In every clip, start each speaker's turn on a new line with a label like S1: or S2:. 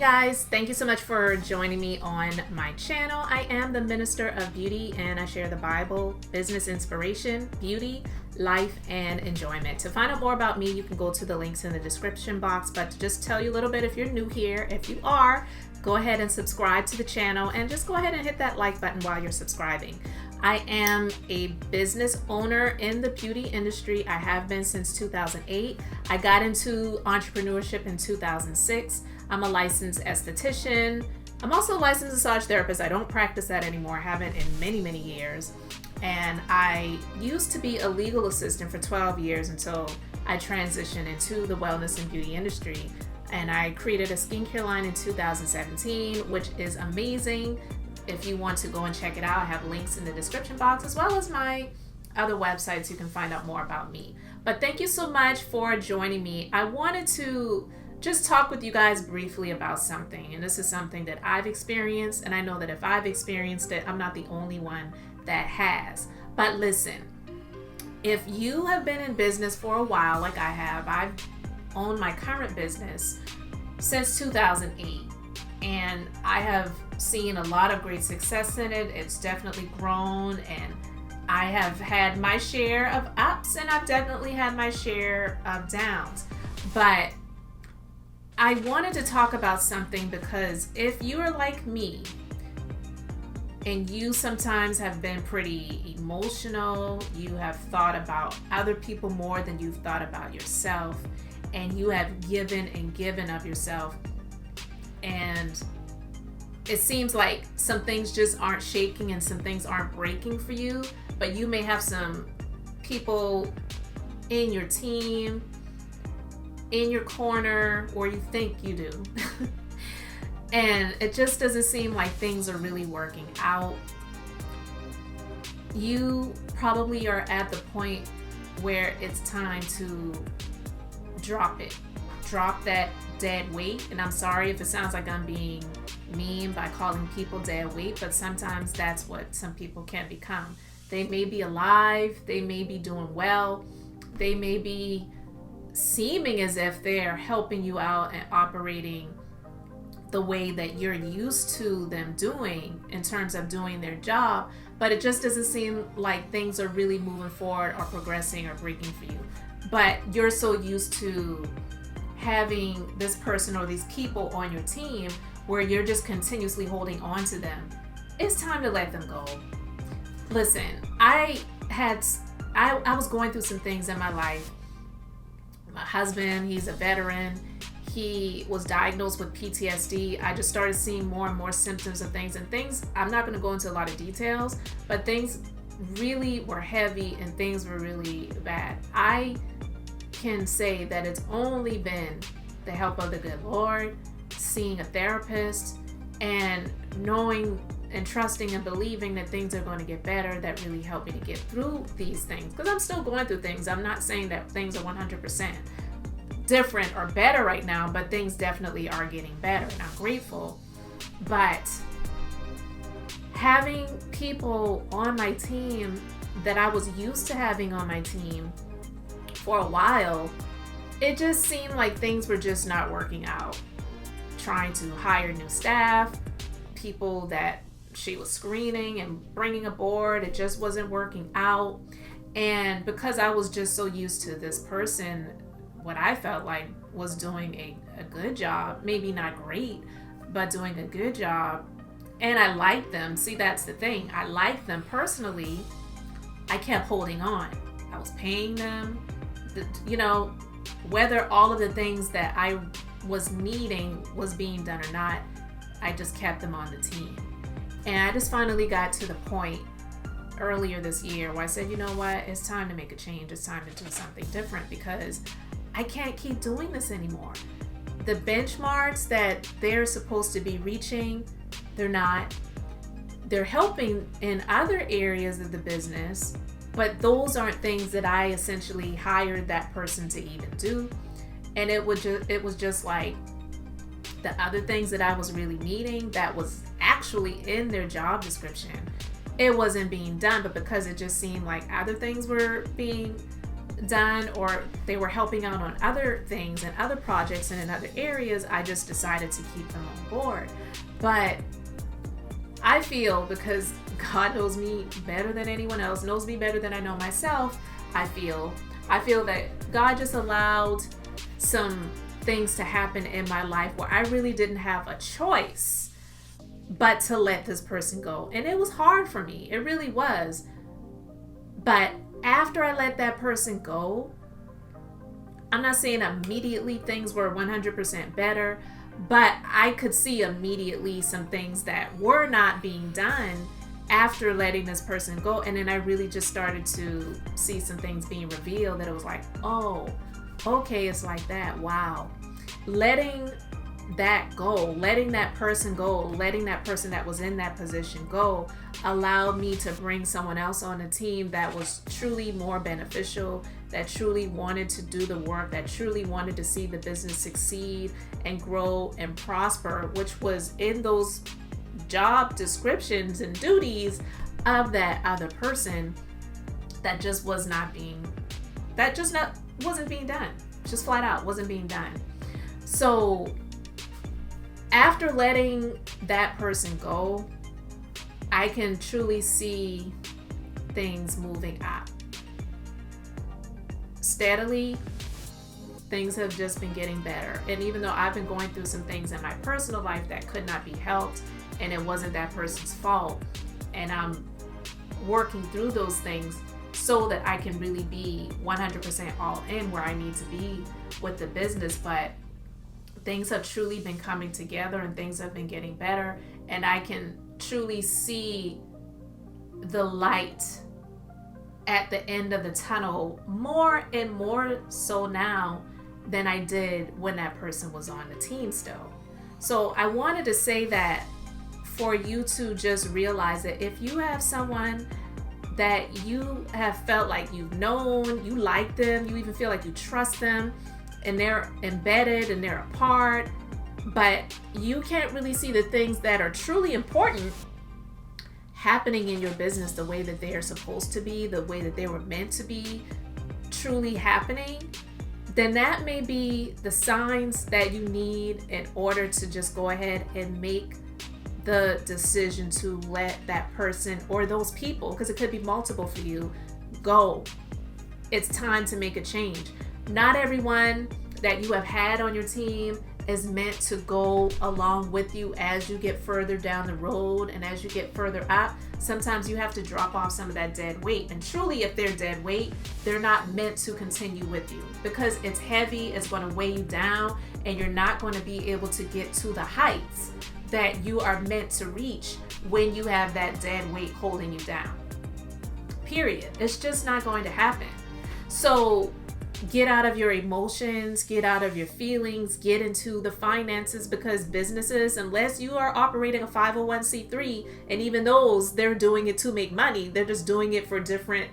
S1: guys, thank you so much for joining me on my channel. I am the Minister of Beauty and I share the Bible, business inspiration, beauty, life, and enjoyment. To find out more about me, you can go to the links in the description box. But to just tell you a little bit, if you're new here, if you are, go ahead and subscribe to the channel and just go ahead and hit that like button while you're subscribing. I am a business owner in the beauty industry. I have been since 2008. I got into entrepreneurship in 2006. I'm a licensed esthetician. I'm also a licensed massage therapist. I don't practice that anymore. I haven't in many, many years. And I used to be a legal assistant for 12 years until I transitioned into the wellness and beauty industry. And I created a skincare line in 2017, which is amazing. If you want to go and check it out, I have links in the description box as well as my other websites. You can find out more about me. But thank you so much for joining me. I wanted to just talk with you guys briefly about something. And this is something that I've experienced. And I know that if I've experienced it, I'm not the only one that has. But listen, if you have been in business for a while, like I have, I've owned my current business since 2008. And I have seen a lot of great success in it. It's definitely grown, and I have had my share of ups and I've definitely had my share of downs. But I wanted to talk about something because if you are like me and you sometimes have been pretty emotional, you have thought about other people more than you've thought about yourself, and you have given and given of yourself, and it seems like some things just aren't shaking and some things aren't breaking for you, but you may have some people in your team, in your corner, or you think you do. And it just doesn't seem like things are really working out. You probably are at the point where it's time to drop it. Drop that dead weight. And I'm sorry if it sounds like I'm being mean by calling people dead weight, but sometimes that's what some people can become. They may be alive, they may be doing well, they may be seeming as if they're helping you out and operating the way that you're used to them doing in terms of doing their job, but it just doesn't seem like things are really moving forward or progressing or breaking for you. But you're so used to having this person or these people on your team where you're just continuously holding on to them. It's time to let them go. Listen, I was going through some things in my life. My husband, he's a veteran. He was diagnosed with PTSD. I just started seeing more and more symptoms of things, and things, I'm not going to go into a lot of details, but things really were heavy and things were really bad. I can say that it's only been the help of the good Lord, seeing a therapist, and knowing and trusting and believing that things are going to get better, that really helped me to get through these things. Because I'm still going through things. I'm not saying that things are 100% different or better right now, but things definitely are getting better, and I'm grateful. But having people on my team that I was used to having on my team for a while, it just seemed like things were just not working out. Trying to hire new staff, people that she was screening and bringing aboard, it just wasn't working out. And because I was just so used to this person, what I felt like was doing a good job, maybe not great, but doing a good job, and I liked them. See, that's the thing. I liked them personally. I kept holding on. I was paying them, whether all of the things that I was needing was being done or not, I just kept them on the team. And I just finally got to the point earlier this year where I said, you know what, it's time to make a change. It's time to do something different because I can't keep doing this anymore. The benchmarks that they're supposed to be reaching, they're not. They're helping in other areas of the business, but those aren't things that I essentially hired that person to even do. And it was just like the other things that I was really needing that was actually in their job description, it wasn't being done. But because it just seemed like other things were being done, or they were helping out on other things and other projects and in other areas, I just decided to keep them on board. But I feel, because God knows me better than anyone else, knows me better than I know myself, I feel that God just allowed some things to happen in my life where I really didn't have a choice but to let this person go. And it was hard for me. It really was. But after I let that person go, I'm not saying immediately things were 100% better, but I could see immediately some things that were not being done after letting this person go. And then I really just started to see some things being revealed that it was like, oh, okay, it's like that. Wow. Letting that go, letting that person go, letting that person that was in that position go, allowed me to bring someone else on the team that was truly more beneficial, that truly wanted to do the work, that truly wanted to see the business succeed and grow and prosper, which was in those job descriptions and duties of that other person that just wasn't being done. Just flat out wasn't being done. So after letting that person go, I can truly see things moving up. Steadily, things have just been getting better. And even though I've been going through some things in my personal life that could not be helped, and it wasn't that person's fault, and I'm working through those things so that I can really be 100% all in where I need to be with the business. But things have truly been coming together and things have been getting better, and I can truly see the light at the end of the tunnel more and more so now than I did when that person was on the team still. So I wanted to say that for you to just realize that if you have someone that you have felt like you've known, you like them, you even feel like you trust them, and they're embedded and they're a part, but you can't really see the things that are truly important happening in your business the way that they are supposed to be, the way that they were meant to be truly happening, then that may be the signs that you need in order to just go ahead and make the decision to let that person or those people, because it could be multiple for you, go. It's time to make a change. Not everyone that you have had on your team is meant to go along with you as you get further down the road and as you get further up. Sometimes you have to drop off some of that dead weight. And truly, if they're dead weight, they're not meant to continue with you because it's heavy, it's going to weigh you down, and you're not going to be able to get to the heights that you are meant to reach when you have that dead weight holding you down. Period. It's just not going to happen. So get out of your emotions, get out of your feelings, get into the finances, because businesses, unless you are operating a 501c3, and even those, they're doing it to make money. They're just doing it for different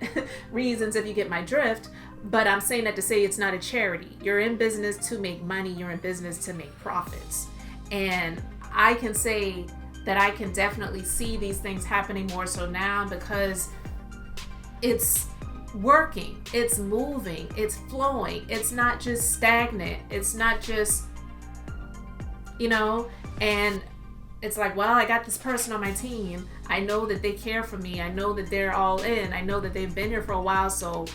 S1: reasons, if you get my drift. But I'm saying that to say it's not a charity. You're in business to make money. You're in business to make profits. And I can say that I can definitely see these things happening more so now because it's working, it's moving, it's flowing. It's not just stagnant. It's not just, and it's like, well, I got this person on my team. I know that they care for me. I know that they're all in. I know that they've been here for a while, so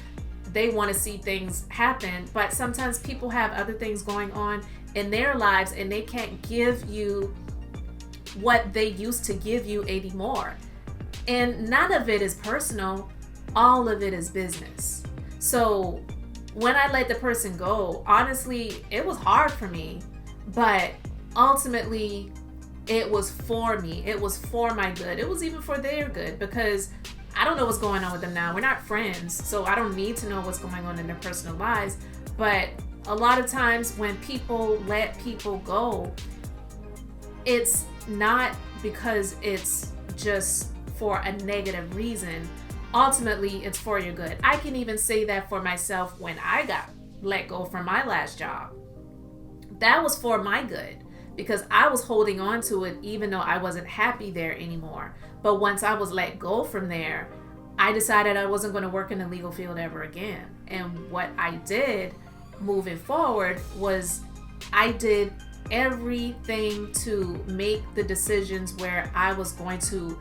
S1: they want to see things happen. But sometimes people have other things going on in their lives and they can't give you what they used to give you anymore. And none of it is personal. All of it is business. So when I let the person go, honestly, it was hard for me, but ultimately it was for me. It was for my good. It was even for their good, because I don't know what's going on with them now. We're not friends, so I don't need to know what's going on in their personal lives. But a lot of times when people let people go, it's not because it's just for a negative reason. Ultimately, it's for your good. I can even say that for myself when I got let go from my last job. That was for my good because I was holding on to it even though I wasn't happy there anymore. But once I was let go from there, I decided I wasn't going to work in the legal field ever again. And what I did moving forward was I did everything to make the decisions where I was going to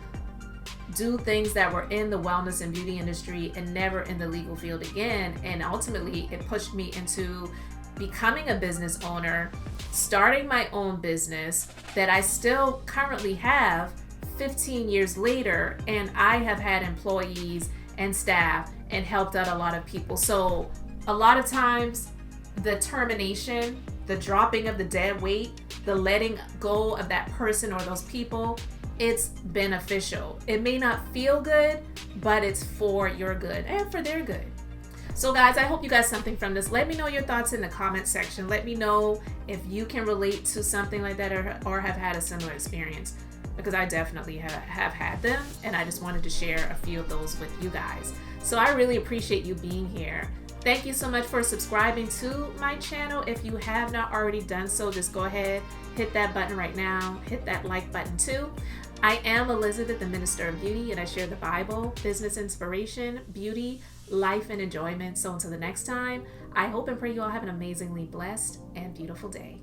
S1: do things that were in the wellness and beauty industry and never in the legal field again. And ultimately, it pushed me into becoming a business owner, starting my own business that I still currently have 15 years later. And I have had employees and staff and helped out a lot of people. So a lot of times, the termination, the dropping of the dead weight, the letting go of that person or those people, it's beneficial. It may not feel good, but it's for your good and for their good. So guys, I hope you got something from this. Let me know your thoughts in the comment section. Let me know if you can relate to something like that or have had a similar experience, because I definitely have had them, and I just wanted to share a few of those with you guys. So I really appreciate you being here. Thank you so much for subscribing to my channel. If you have not already done so, just go ahead, hit that button right now. Hit that like button too. I am Elizabeth, the Minister of Beauty, and I share the Bible, business inspiration, beauty, life, and enjoyment. So until the next time, I hope and pray you all have an amazingly blessed and beautiful day.